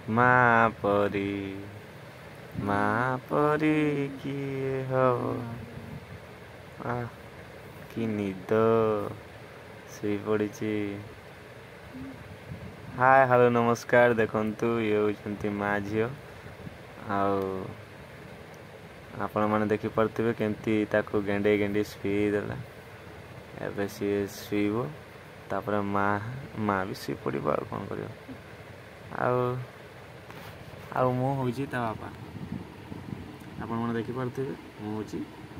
माँ परी किए हो कि निद शुई पड़ी। हाय हेलो नमस्कार। देखंतु ये होचंती माँ झील आपण मैंने देखी पारे केमती ताको गेंडे गेंडे शुई देला। एबे सी शुईब तापर माँ भी शुई पड़ कौन कर मु हूँ ता बापा। आपण मैंने देखी पारे मु हूँ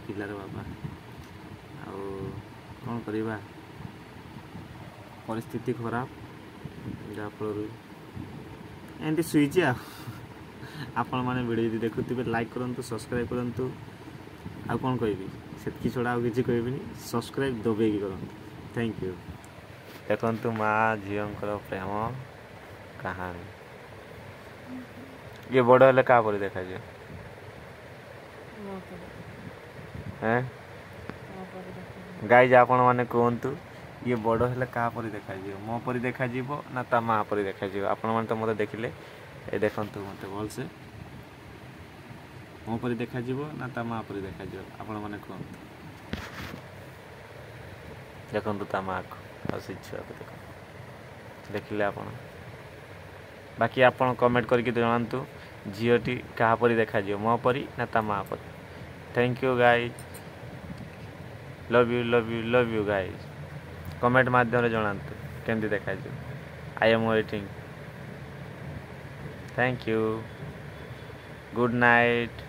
पिलार बापा। कौन करवा परिस्थिति खराब जहाँफल एमती शुईची आपण मैंने वीडियो देखुवे लाइक करूँ सब्सक्राइब करूँ। आउ कौन कहबी से छड़ा आउ कि कहबी सब्सक्राइब दबेगी करूँ। Thank you. देखु माँ झीलकर प्रेम कहानी ये बड़ हेल्ले क्या देखा गाइज आपण मैंने कहतु ये बड़ हेल्ले क्या देखा मो परी देखा ना ता माँ परी देखा। आपण मैंने तो मत देखिले ये देखु मत भल से मो परी देखा ना ता माँ परी देखा। आपण मैंने कहतु देखु ता माँ को छुआ को देखिले आप बाकी आपण कमेंट करके जनातु झीटी क्या परी देखा मो परी ना ता माँ परी। Thank you guys. Love you guys. Comment माध्यम जनातु केमती देखा I am waiting. Thank you. Good night.